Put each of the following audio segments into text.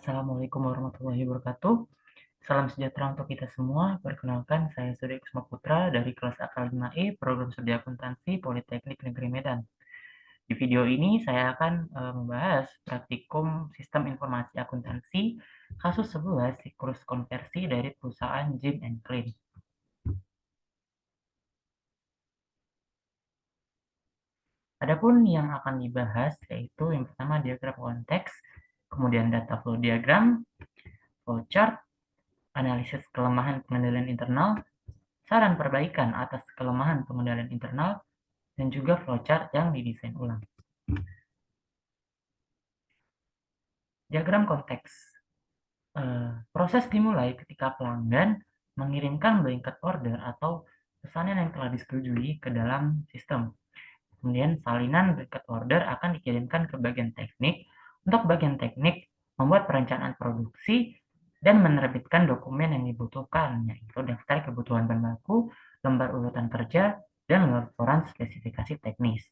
Assalamualaikum warahmatullahi wabarakatuh. Salam sejahtera untuk kita semua. Perkenalkan, saya Surya Kusuma Putra dari kelas AK5E Program Studi Akuntansi Politeknik Negeri Medan. Di video ini saya akan membahas praktikum Sistem Informasi Akuntansi kasus 11 siklus konversi dari perusahaan Jim and Clean. Adapun yang akan dibahas yaitu yang pertama diagram konteks, kemudian data flow diagram, flowchart, analisis kelemahan pengendalian internal, saran perbaikan atas kelemahan pengendalian internal, dan juga flowchart yang didesain ulang. Diagram konteks. Proses dimulai ketika pelanggan mengirimkan blanket order atau pesanan yang telah disetujui ke dalam sistem. Kemudian salinan blanket order akan dikirimkan ke bagian teknik. Untuk bagian teknik membuat perencanaan produksi dan menerbitkan dokumen yang dibutuhkan, yaitu daftar kebutuhan bahan baku, lembar urutan kerja, dan laporan spesifikasi teknis.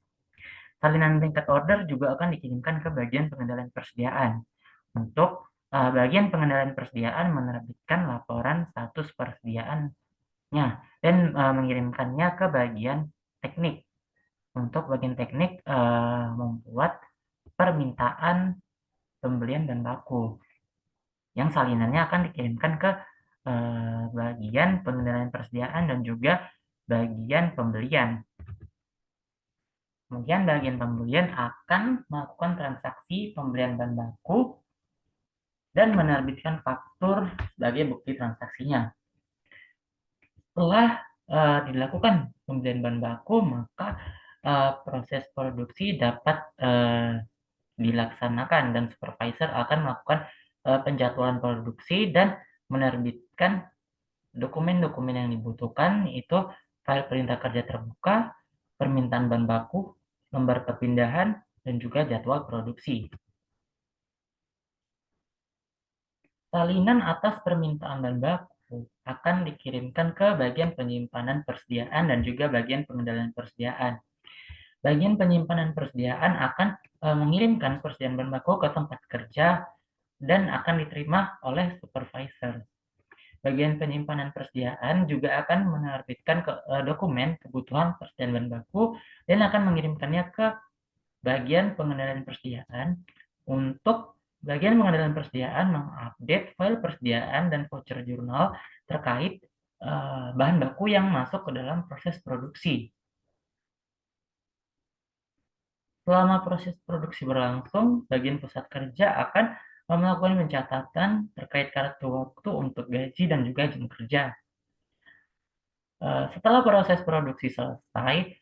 Salinan blanket order juga akan dikirimkan ke bagian pengendalian persediaan. Untuk bagian pengendalian persediaan menerbitkan laporan status persediaannya dan mengirimkannya ke bagian teknik. Untuk bagian teknik membuat permintaan pembelian bahan baku yang salinannya akan dikirimkan ke bagian pengendalian persediaan dan juga bagian pembelian. Kemudian bagian pembelian akan melakukan transaksi pembelian bahan baku dan menerbitkan faktur sebagai bukti transaksinya. Setelah dilakukan pembelian bahan baku, maka proses produksi dapat dilaksanakan dan supervisor akan melakukan penjadwalan produksi dan menerbitkan dokumen-dokumen yang dibutuhkan, yaitu file perintah kerja terbuka, permintaan bahan baku, lembar perpindahan, dan juga jadwal produksi. Salinan atas permintaan bahan baku akan dikirimkan ke bagian penyimpanan persediaan dan juga bagian pengendalian persediaan. Bagian penyimpanan persediaan akan mengirimkan persediaan bahan baku ke tempat kerja dan akan diterima oleh supervisor. Bagian penyimpanan persediaan juga akan menerbitkan dokumen kebutuhan persediaan bahan baku dan akan mengirimkannya ke bagian pengendalian persediaan. Untuk bagian pengendalian persediaan mengupdate file persediaan dan voucher jurnal terkait bahan baku yang masuk ke dalam proses produksi. Selama proses produksi berlangsung, bagian pusat kerja akan melakukan pencatatan terkait kartu waktu untuk gaji dan juga jam kerja. Setelah proses produksi selesai,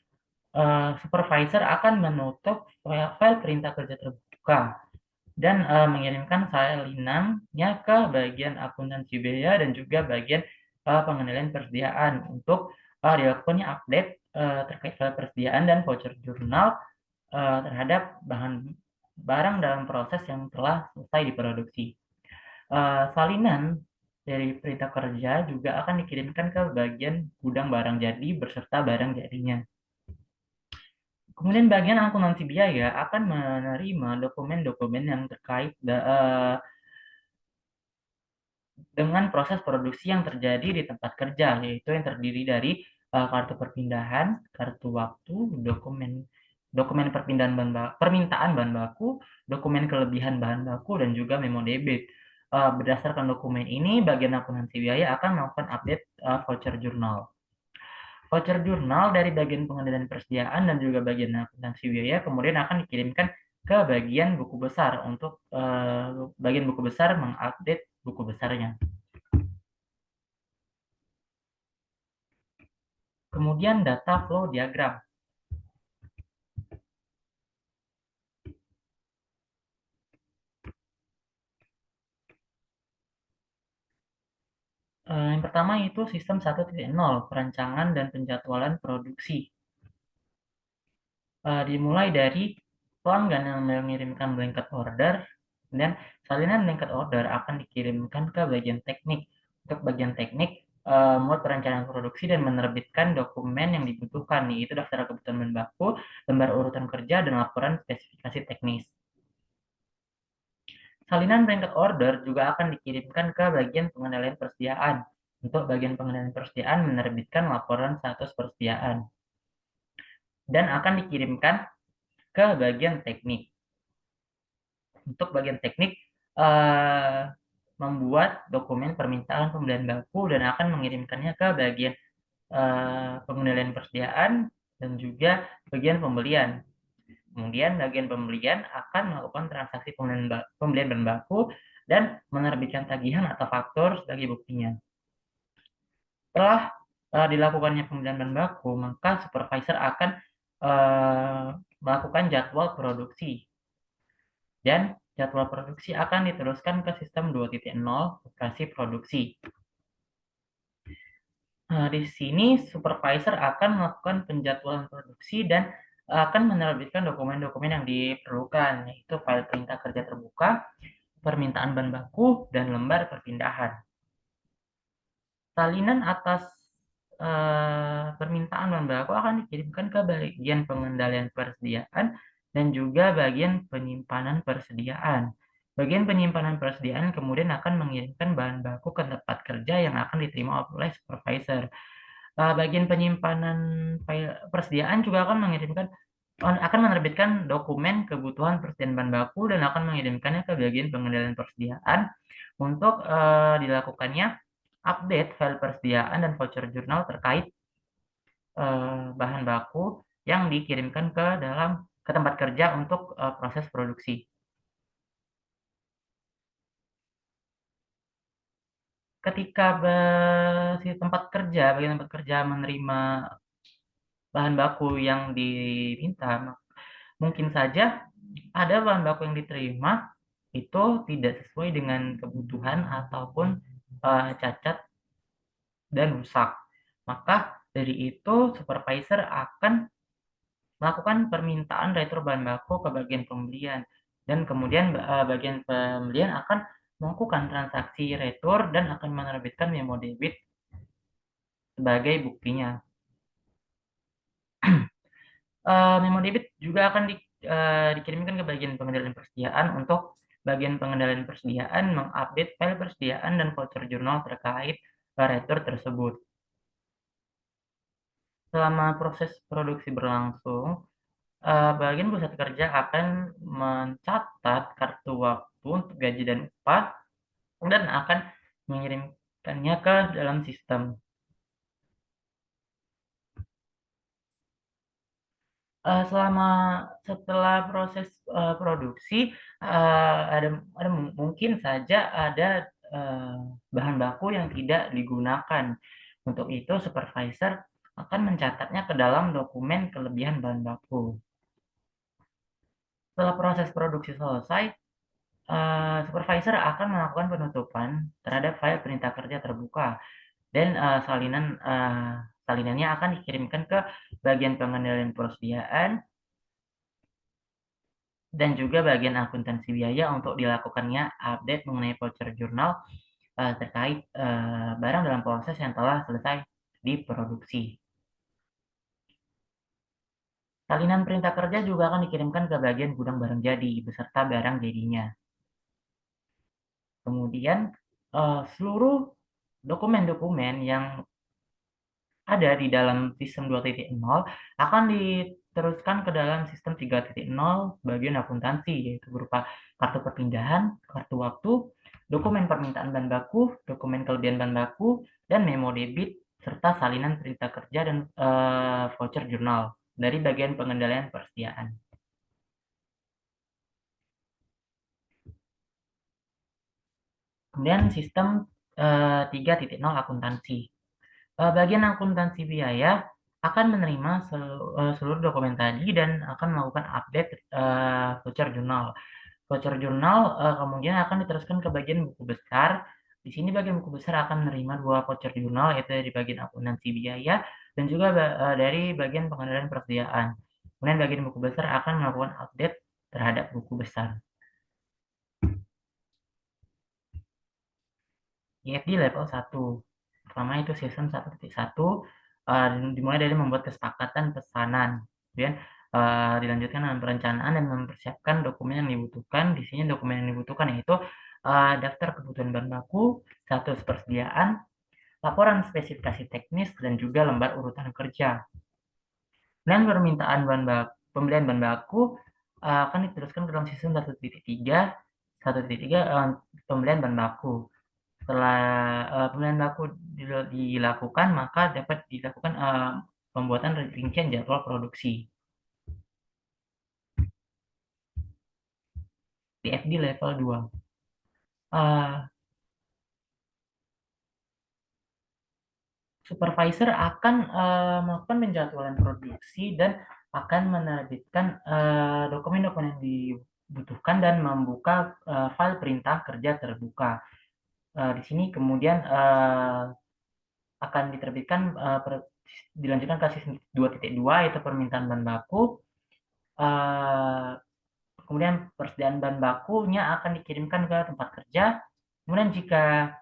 supervisor akan menutup file perintah kerja terbuka dan mengirimkan salinannya ke bagian akuntansi biaya dan juga bagian pengendalian persediaan untuk dilakukannya update terkait file persediaan dan voucher jurnal terhadap barang dalam proses yang telah selesai diproduksi. Salinan dari perintah kerja juga akan dikirimkan ke bagian gudang barang jadi beserta barang jadinya. Kemudian bagian akuntansi biaya akan menerima dokumen-dokumen yang terkait dengan proses produksi yang terjadi di tempat kerja, yaitu yang terdiri dari kartu perpindahan, kartu waktu, dokumen permintaan bahan baku, dokumen kelebihan bahan baku, dan juga memo debit. Berdasarkan dokumen ini, bagian akuntansi biaya akan melakukan update voucher jurnal. Voucher jurnal dari bagian pengendalian persediaan dan juga bagian akuntansi biaya kemudian akan dikirimkan ke bagian buku besar untuk bagian buku besar mengupdate buku besarnya. Kemudian data flow diagram. Yang pertama itu sistem 1.0, perancangan dan penjadwalan produksi. Dimulai dari pelanggan yang mengirimkan blanket order, dan salinan blanket order akan dikirimkan ke bagian teknik. Untuk bagian teknik, membuat perencanaan produksi dan menerbitkan dokumen yang dibutuhkan, yaitu daftar kebutuhan bahan baku, lembar urutan kerja, dan laporan spesifikasi teknis. Salinan perintah order juga akan dikirimkan ke bagian pengendalian persediaan. Untuk bagian pengendalian persediaan menerbitkan laporan status persediaan dan akan dikirimkan ke bagian teknik. Untuk bagian teknik eh, membuat dokumen permintaan pembelian baku dan akan mengirimkannya ke bagian pengendalian persediaan dan juga bagian pembelian. Kemudian bagian pembelian akan melakukan transaksi pembelian bahan baku dan menerbitkan tagihan atau faktur sebagai buktinya. Setelah dilakukannya pembelian bahan baku, maka supervisor akan melakukan jadwal produksi. Dan jadwal produksi akan diteruskan ke sistem 2.0 operasi produksi. Nah, di sini supervisor akan melakukan penjadwalan produksi dan akan menerbitkan dokumen-dokumen yang diperlukan, yaitu file perintah kerja terbuka, permintaan bahan baku, dan lembar perpindahan. Salinan atas permintaan bahan baku akan dikirimkan ke bagian pengendalian persediaan dan juga bagian penyimpanan persediaan. Bagian penyimpanan persediaan kemudian akan mengirimkan bahan baku ke tempat kerja yang akan diterima oleh supervisor. Bagian penyimpanan file persediaan juga akan menerbitkan dokumen kebutuhan persediaan bahan baku dan akan mengirimkannya ke bagian pengendalian persediaan untuk dilakukannya update file persediaan dan voucher jurnal terkait bahan baku yang dikirimkan ke tempat kerja untuk proses produksi. Ketika bagian tempat kerja menerima bahan baku yang diminta, mungkin saja ada bahan baku yang diterima itu tidak sesuai dengan kebutuhan ataupun cacat dan rusak. Maka dari itu supervisor akan melakukan permintaan retur bahan baku ke bagian pembelian dan kemudian bagian pembelian akan melakukan transaksi retur dan akan menerbitkan memo debit sebagai buktinya. Memo debit juga akan dikirimkan ke bagian pengendalian persediaan untuk bagian pengendalian persediaan mengupdate file persediaan dan voucher jurnal terkait retur tersebut. Selama proses produksi berlangsung, bagian pusat kerja akan mencatat kartu waktu untuk gaji dan upah dan akan mengirimkannya ke dalam sistem. Setelah proses produksi, ada mungkin saja ada bahan baku yang tidak digunakan. Untuk itu, supervisor akan mencatatnya ke dalam dokumen kelebihan bahan baku. Setelah proses produksi selesai, supervisor akan melakukan penutupan terhadap file perintah kerja terbuka dan salinannya akan dikirimkan ke bagian pengendalian persediaan dan juga bagian akuntansi biaya untuk dilakukannya update mengenai voucher jurnal terkait barang dalam proses yang telah selesai diproduksi. Salinan perintah kerja juga akan dikirimkan ke bagian gudang barang jadi beserta barang jadinya. Kemudian seluruh dokumen-dokumen yang ada di dalam sistem 2.0 akan diteruskan ke dalam sistem 3.0 bagian akuntansi, yaitu berupa kartu perpindahan, kartu waktu, dokumen permintaan bahan baku, dokumen kelebihan bahan baku, dan memo debit, serta salinan perintah kerja dan voucher jurnal dari bagian pengendalian persediaan. Kemudian sistem 3.0 akuntansi. Bagian akuntansi biaya akan menerima seluruh dokumen tadi dan akan melakukan update voucher jurnal. Voucher jurnal kemudian akan diteruskan ke bagian buku besar. Di sini bagian buku besar akan menerima 2 voucher jurnal, yaitu dari bagian akuntansi biaya dan juga dari bagian pengendalian persediaan. Kemudian bagian buku besar akan melakukan update terhadap buku besar. IFD level 1. Pertama itu sistem 1.1 dimulai dari membuat kesepakatan pesanan. Kemudian dilanjutkan dengan perencanaan dan mempersiapkan dokumen yang dibutuhkan. Di sini dokumen yang dibutuhkan yaitu daftar kebutuhan bahan baku, status persediaan, laporan spesifikasi teknis, dan juga lembar urutan kerja. Dan permintaan pembelian bahan baku akan diteruskan ke dalam sistem 1.3. 1.3 pembelian bahan baku. Setelah pembelian baku dilakukan, maka dapat dilakukan pembuatan rincian jadwal produksi. DFD level 2. Supervisor akan melakukan penjadwalan produksi dan akan menerbitkan dokumen-dokumen yang dibutuhkan dan membuka file perintah kerja terbuka. Di sini kemudian akan diterbitkan dilanjutkan ke sistem 2.2 yaitu permintaan bahan baku. Kemudian persediaan bahan bakunya akan dikirimkan ke tempat kerja. Kemudian jika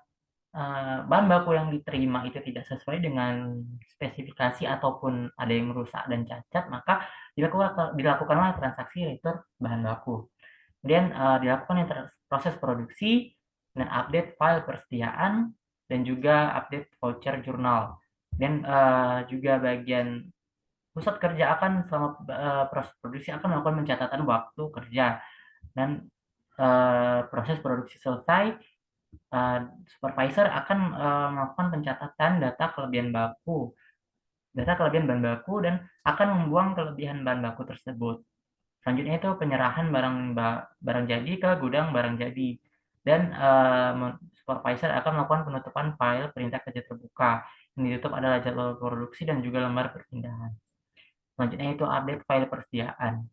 bahan baku yang diterima itu tidak sesuai dengan spesifikasi ataupun ada yang rusak dan cacat, maka dilakukanlah transaksi retur bahan baku. Kemudian dilakukan proses produksi dan update file persediaan dan juga update voucher jurnal. Dan juga bagian pusat kerja akan selama proses produksi akan melakukan pencatatan waktu kerja dan proses produksi selesai. Supervisor akan melakukan pencatatan data kelebihan bahan baku dan akan membuang kelebihan bahan baku tersebut. Selanjutnya itu penyerahan barang jadi ke gudang barang jadi dan supervisor akan melakukan penutupan file perintah kerja terbuka. Yang ditutup adalah jadwal produksi dan juga lembar perpindahan. Selanjutnya itu update file persediaan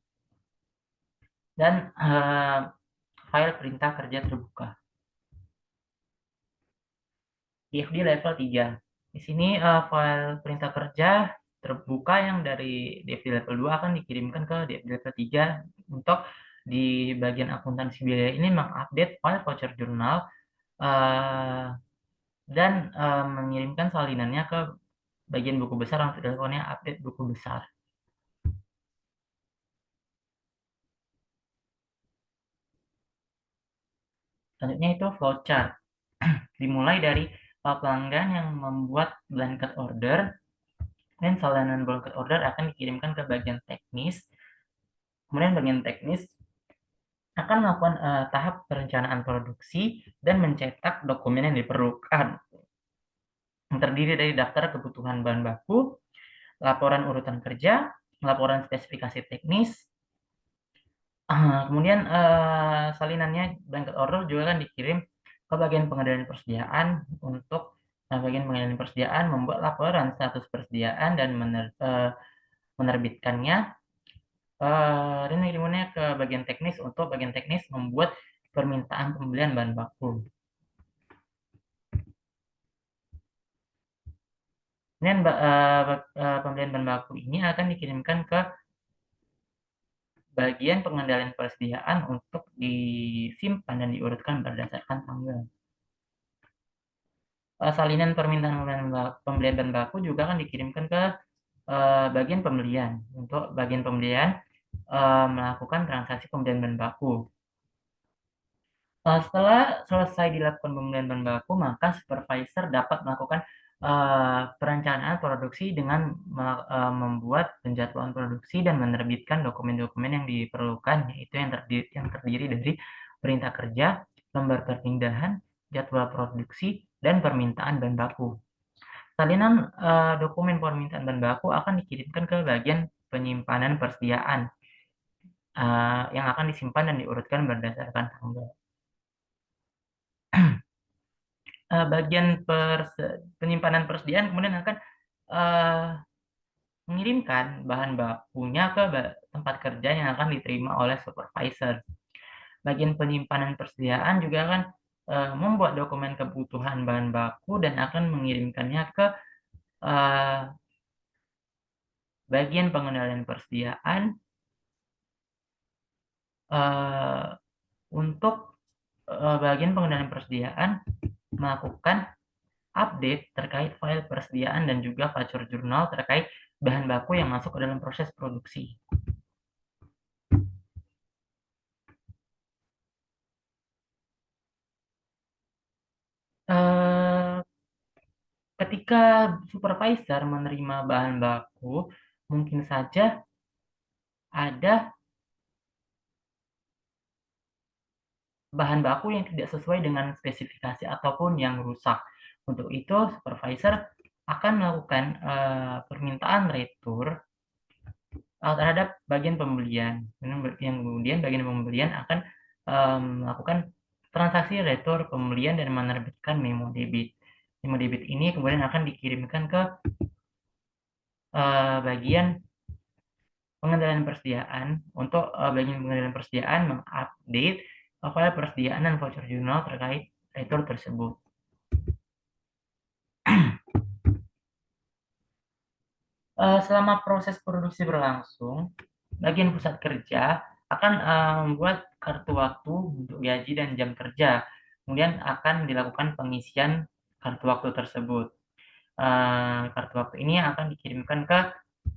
dan file perintah kerja terbuka. DFD level 3. Di sini file perintah kerja terbuka yang dari DFD level 2 akan dikirimkan ke DFD level 3 untuk di bagian akuntansi biaya ini mengupdate file voucher jurnal dan mengirimkan salinannya ke bagian buku besar untuk dilakukannya update buku besar. Selanjutnya itu flowchart. Dimulai dari pelanggan yang membuat blanket order dan salinan blanket order akan dikirimkan ke bagian teknis. Kemudian bagian teknis akan melakukan tahap perencanaan produksi dan mencetak dokumen yang diperlukan. Yang terdiri dari daftar kebutuhan bahan baku, laporan urutan kerja, laporan spesifikasi teknis, kemudian salinannya blanket order juga akan dikirim ke bagian pengendalian persediaan untuk bagian pengendalian persediaan membuat laporan status persediaan dan menerbitkannya dan mengirimnya ke bagian teknis untuk bagian teknis membuat permintaan pembelian bahan baku. Kemudian pembelian bahan baku ini akan dikirimkan ke bagian pengendalian persediaan untuk disimpan dan diurutkan berdasarkan tanggal. Salinan permintaan pembelian bahan baku juga akan dikirimkan ke bagian pembelian. Untuk bagian pembelian melakukan transaksi pembelian bahan baku. Setelah selesai dilakukan pembelian bahan baku, maka supervisor dapat melakukan perencanaan produksi dengan membuat penjadwalan produksi dan menerbitkan dokumen-dokumen yang diperlukan, yaitu yang terdiri dari perintah kerja, lembar perpindahan, jadwal produksi, dan permintaan bahan baku. Salinan dokumen permintaan bahan baku akan dikirimkan ke bagian penyimpanan persediaan yang akan disimpan dan diurutkan berdasarkan tanggal. Bagian penyimpanan persediaan kemudian akan mengirimkan bahan bakunya ke tempat kerja yang akan diterima oleh supervisor. Bagian penyimpanan persediaan juga akan membuat dokumen kebutuhan bahan baku dan akan mengirimkannya ke bagian pengendalian persediaan untuk bagian pengendalian persediaan melakukan update terkait file persediaan dan juga voucher jurnal terkait bahan baku yang masuk ke dalam proses produksi. Ketika supervisor menerima bahan baku, mungkin saja ada bahan baku yang tidak sesuai dengan spesifikasi ataupun yang rusak. Untuk itu, supervisor akan melakukan permintaan retur terhadap bagian pembelian. Yang kemudian bagian pembelian akan melakukan transaksi retur pembelian dan menerbitkan memo debit. Memo debit ini kemudian akan dikirimkan ke bagian pengendalian persediaan untuk bagian pengendalian persediaan mengupdate file persediaan dan voucher jurnal terkait retur tersebut. Selama proses produksi berlangsung, bagian pusat kerja akan membuat kartu waktu untuk gaji dan jam kerja. Kemudian akan dilakukan pengisian kartu waktu tersebut. Kartu waktu ini akan dikirimkan ke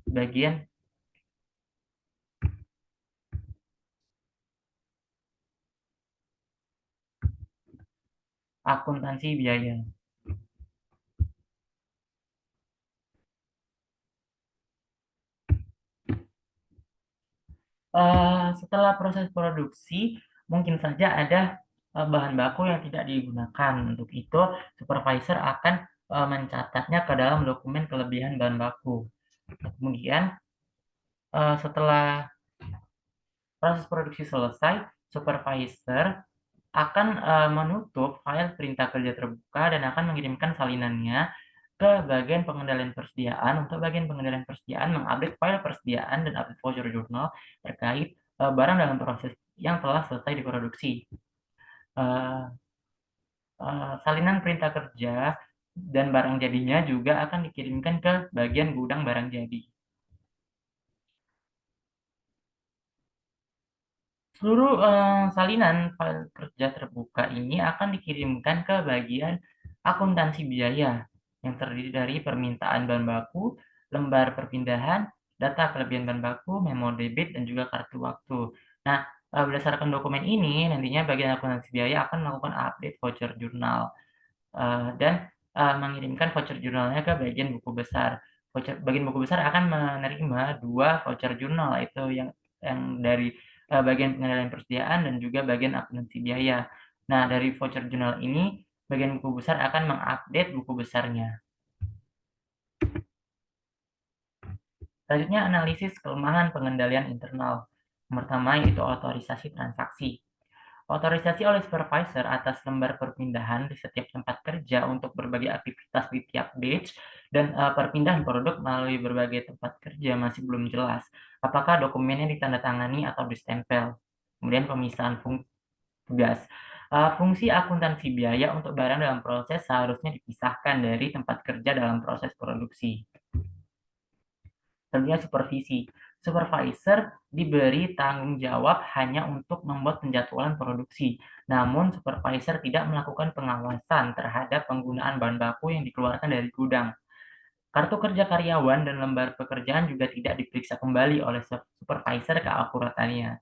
bagian akuntansi biaya. Setelah proses produksi, mungkin saja ada bahan baku yang tidak digunakan. Untuk itu, supervisor akan mencatatnya ke dalam dokumen kelebihan bahan baku. Kemudian, setelah proses produksi selesai, supervisor akan menutup file perintah kerja terbuka dan akan mengirimkan salinannya ke bagian pengendalian persediaan. Untuk bagian pengendalian persediaan mengupdate file persediaan dan update voucher jurnal terkait barang dalam proses yang telah selesai diproduksi. Salinan perintah kerja dan barang jadinya juga akan dikirimkan ke bagian gudang barang jadi. Seluruh salinan file kerja terbuka ini akan dikirimkan ke bagian akuntansi biaya yang terdiri dari permintaan bahan baku, lembar perpindahan, data kelebihan bahan baku, memo debit, dan juga kartu waktu. Nah, berdasarkan dokumen ini, nantinya bagian akuntansi biaya akan melakukan update voucher jurnal dan mengirimkan voucher jurnalnya ke bagian buku besar. Bagian buku besar akan menerima 2 voucher jurnal, itu yang dari bagian pengendalian persediaan dan juga bagian akuntansi biaya. Nah, dari voucher jurnal ini, bagian buku besar akan mengupdate buku besarnya. Selanjutnya, analisis kelemahan pengendalian internal. Yang pertama yaitu otorisasi transaksi. Otorisasi oleh supervisor atas lembar perpindahan di setiap tempat kerja untuk berbagai aktivitas di tiap batch dan perpindahan produk melalui berbagai tempat kerja masih belum jelas. Apakah dokumennya ditandatangani atau distempel? Kemudian pemisahan tugas. Fungsi akuntansi biaya untuk barang dalam proses seharusnya dipisahkan dari tempat kerja dalam proses produksi. Tentunya supervisi. Supervisor diberi tanggung jawab hanya untuk membuat penjadwalan produksi. Namun, supervisor tidak melakukan pengawasan terhadap penggunaan bahan baku yang dikeluarkan dari gudang. Kartu kerja karyawan dan lembar pekerjaan juga tidak diperiksa kembali oleh supervisor keakuratannya.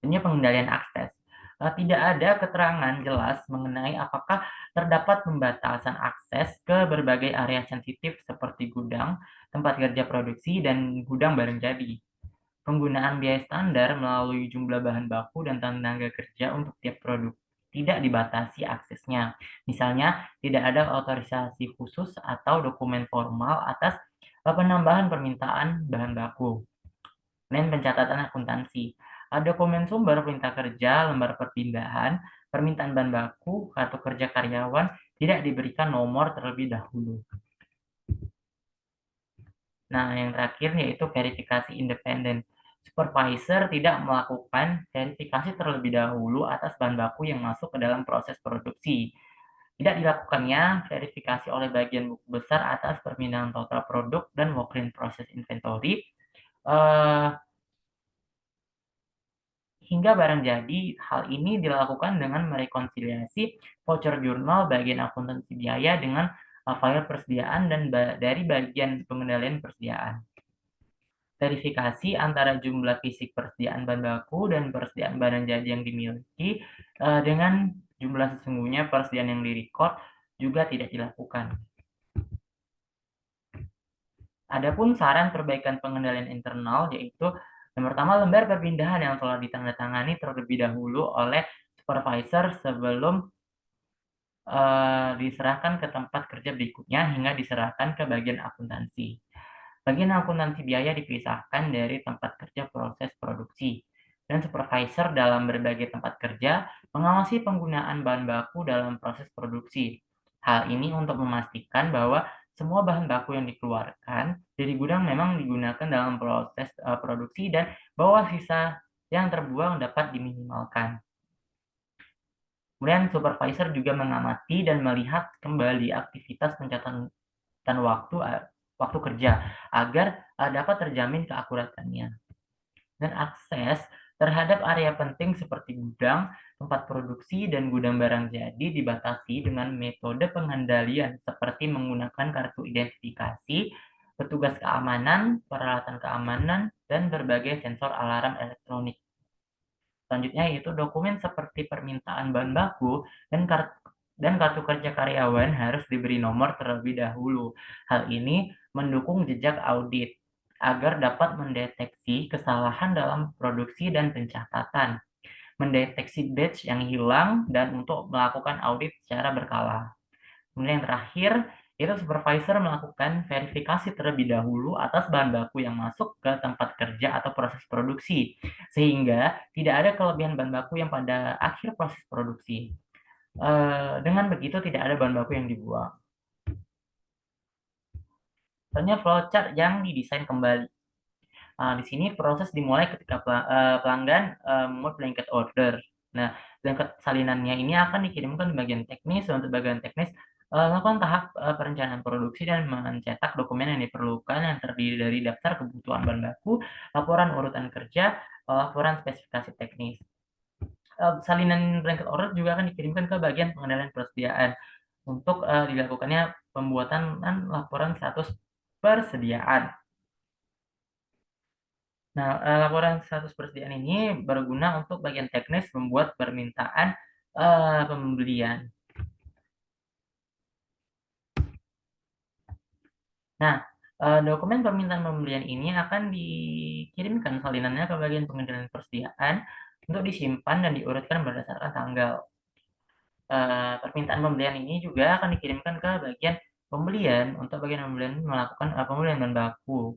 Tentunya pengendalian akses. Tidak ada keterangan jelas mengenai apakah terdapat pembatasan akses ke berbagai area sensitif seperti gudang, tempat kerja produksi, dan gudang barang jadi. Penggunaan biaya standar melalui jumlah bahan baku dan tenaga kerja untuk tiap produk tidak dibatasi aksesnya. Misalnya, tidak ada otorisasi khusus atau dokumen formal atas penambahan permintaan bahan baku. Kemudian pencatatan akuntansi. Dokumen sumber perintah kerja, lembar perpindahan, permintaan bahan baku, kartu kerja karyawan tidak diberikan nomor terlebih dahulu. Nah, yang terakhir yaitu verifikasi independen. Supervisor tidak melakukan verifikasi terlebih dahulu atas bahan baku yang masuk ke dalam proses produksi. Tidak dilakukannya verifikasi oleh bagian buku besar atas permintaan total produk dan walk-in proses inventory hingga barang jadi. Hal ini dilakukan dengan merekonsiliasi voucher jurnal bagian akuntansi biaya dengan file persediaan dan dari bagian pengendalian persediaan. Verifikasi antara jumlah fisik persediaan bahan baku dan persediaan barang jadi yang dimiliki dengan jumlah sesungguhnya persediaan yang direcord juga tidak dilakukan. Adapun saran perbaikan pengendalian internal yaitu yang pertama, lembar perpindahan yang telah ditandatangani terlebih dahulu oleh supervisor sebelum diserahkan ke tempat kerja berikutnya hingga diserahkan ke bagian akuntansi. Bagian akuntansi biaya dipisahkan dari tempat kerja proses produksi, dan supervisor dalam berbagai tempat kerja mengawasi penggunaan bahan baku dalam proses produksi. Hal ini untuk memastikan bahwa semua bahan baku yang dikeluarkan dari gudang memang digunakan dalam proses produksi dan bahwa sisa yang terbuang dapat diminimalkan. Kemudian supervisor juga mengamati dan melihat kembali aktivitas pencatatan waktu kerja agar dapat terjamin keakuratannya. Dan akses terhadap area penting seperti gudang, tempat produksi, dan gudang barang jadi dibatasi dengan metode pengendalian seperti menggunakan kartu identifikasi, petugas keamanan, peralatan keamanan, dan berbagai sensor alarm elektronik. Selanjutnya yaitu dokumen seperti permintaan bahan baku dan kartu kerja karyawan harus diberi nomor terlebih dahulu. Hal ini mendukung jejak audit agar dapat mendeteksi kesalahan dalam produksi dan pencatatan, mendeteksi batch yang hilang, dan untuk melakukan audit secara berkala. Kemudian yang terakhir, itu supervisor melakukan verifikasi terlebih dahulu atas bahan baku yang masuk ke tempat kerja atau proses produksi, sehingga tidak ada kelebihan bahan baku yang pada akhir proses produksi. Dengan begitu tidak ada bahan baku yang dibuang. Selanjutnya flowchart yang didesain kembali. Di sini proses dimulai ketika pelanggan membuat blanket order. Nah, blanket salinannya ini akan dikirimkan ke bagian teknis. Untuk bagian teknis, melakukan tahap perencanaan produksi dan mencetak dokumen yang diperlukan yang terdiri dari daftar kebutuhan bahan baku, laporan urutan kerja, laporan spesifikasi teknis. Salinan blanket order juga akan dikirimkan ke bagian pengendalian persediaan untuk dilakukannya pembuatan laporan status persediaan. Nah, laporan status persediaan ini berguna untuk bagian teknis membuat permintaan pembelian. Nah, dokumen permintaan pembelian ini akan dikirimkan salinannya ke bagian pengendalian persediaan untuk disimpan dan diurutkan berdasarkan tanggal. Permintaan pembelian ini juga akan dikirimkan ke bagian pembelian untuk bagian pembelian melakukan pembelian bahan baku.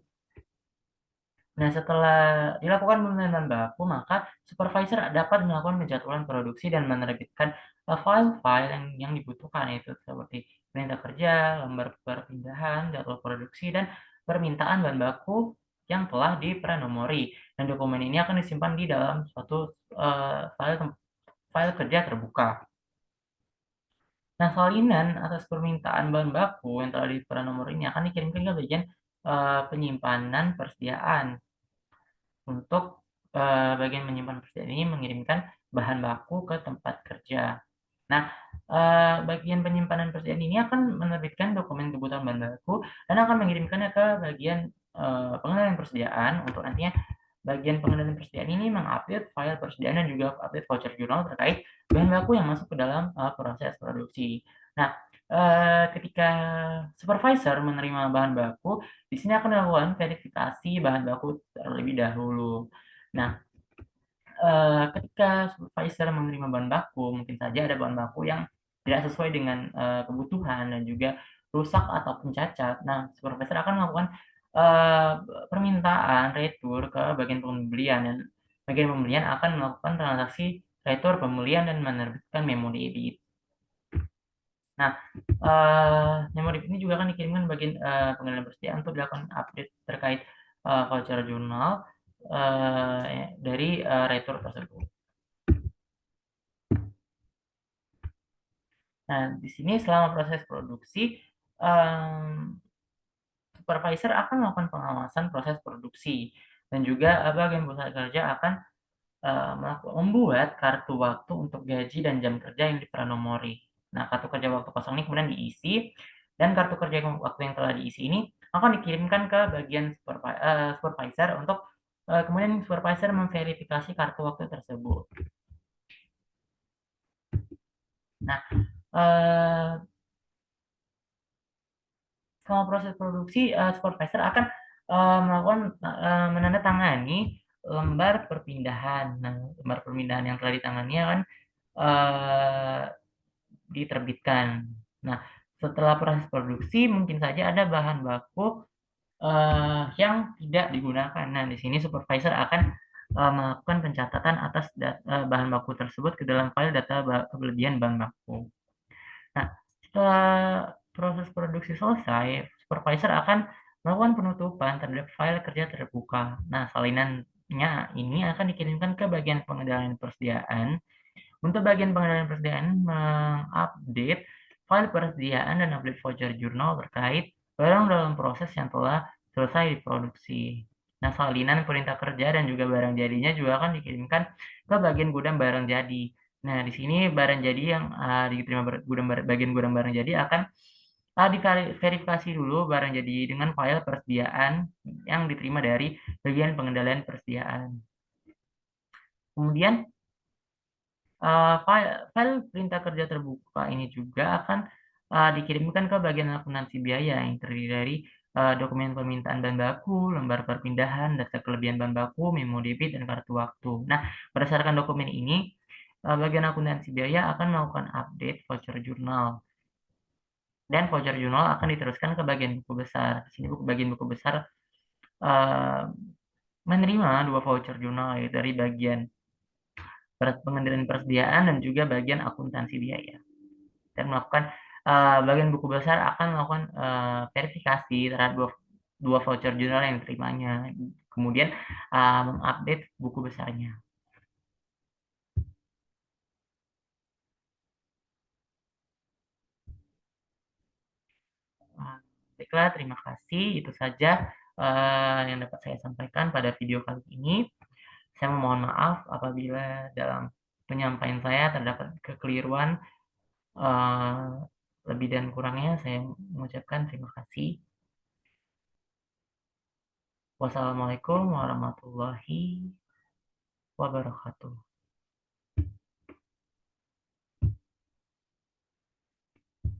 Nah, setelah dilakukan pembelian bahan baku, maka supervisor dapat melakukan penjadwalan produksi dan menerbitkan file-file yang dibutuhkan, yaitu seperti perintah kerja, lembar perpindahan, jadwal produksi, dan permintaan bahan baku yang telah dipranomori. Dan dokumen ini akan disimpan di dalam suatu file kerja terbuka. Nah, salinan atas permintaan bahan baku yang telah dipranomori ini akan dikirimkan ke bagian penyimpanan persediaan. Untuk bagian menyimpan persediaan ini mengirimkan bahan baku ke tempat kerja. Nah, bagian penyimpanan persediaan ini akan menerbitkan dokumen kebutuhan bahan baku dan akan mengirimkannya ke bagian pengendalian persediaan untuk nantinya bagian pengendalian persediaan ini mengupdate file persediaan dan juga update voucher jurnal terkait bahan baku yang masuk ke dalam proses produksi. Nah, ketika supervisor menerima bahan baku, di sini akan dilakukan verifikasi bahan baku terlebih dahulu. Nah, ketika supervisor menerima bahan baku, mungkin saja ada bahan baku yang tidak sesuai dengan kebutuhan dan juga rusak ataupun cacat. Nah, supervisor akan melakukan uh, permintaan retur ke bagian pembelian dan bagian pembelian akan melakukan transaksi retur pembelian dan menerbitkan memo debit. Nah, memo debit ini juga akan dikirimkan bagian pengendalian persediaan untuk dilakukan update terkait voucher jurnal dari retur tersebut. Nah, di sini selama proses produksi, supervisor akan melakukan pengawasan proses produksi dan juga bagian pusat kerja akan membuat kartu waktu untuk gaji dan jam kerja yang dipranomori. Nah, kartu kerja waktu kosong ini kemudian diisi dan kartu kerja waktu yang telah diisi ini akan dikirimkan ke bagian supervisor untuk kemudian supervisor memverifikasi kartu waktu tersebut. Nah, selama proses produksi, supervisor akan melakukan menandatangani lembar perpindahan. Nah, lembar perpindahan yang telah ditangani akan eh, diterbitkan. Nah, setelah proses produksi mungkin saja ada bahan baku yang tidak digunakan. Nah, di sini supervisor akan melakukan pencatatan atas bahan baku tersebut ke dalam file data kelebihan bahan baku. Nah, setelah proses produksi selesai, supervisor akan melakukan penutupan terhadap file kerja terbuka. Nah, salinannya ini akan dikirimkan ke bagian pengendalian persediaan. Untuk bagian pengendalian persediaan mengupdate file persediaan dan update voucher jurnal terkait barang dalam proses yang telah selesai diproduksi. Nah, salinan perintah kerja dan juga barang jadinya juga akan dikirimkan ke bagian gudang barang jadi. Nah, di sini barang jadi yang diterima bagian gudang barang jadi akan diverifikasi dulu barang jadi dengan file persediaan yang diterima dari bagian pengendalian persediaan. Kemudian file perintah kerja terbuka ini juga akan dikirimkan ke bagian akuntansi biaya yang terdiri dari dokumen permintaan bahan baku, lembar perpindahan, data kelebihan bahan baku, memo debit, dan kartu waktu. Nah, berdasarkan dokumen ini, bagian akuntansi biaya akan melakukan update voucher jurnal. Dan voucher jurnal akan diteruskan ke bagian buku besar. Di sini bagian buku besar uh, menerima dua voucher jurnal dari bagian pengendalian persediaan dan juga bagian akuntansi biaya. Dan melakukan bagian buku besar akan melakukan verifikasi terhadap dua voucher jurnal yang diterimanya, kemudian mengupdate buku besarnya. Baiklah, terima kasih. Itu saja yang dapat saya sampaikan pada video kali ini. Saya memohon maaf apabila dalam penyampaian saya terdapat kekeliruan. Lebih dan kurangnya saya mengucapkan terima kasih. Wassalamualaikum warahmatullahi wabarakatuh.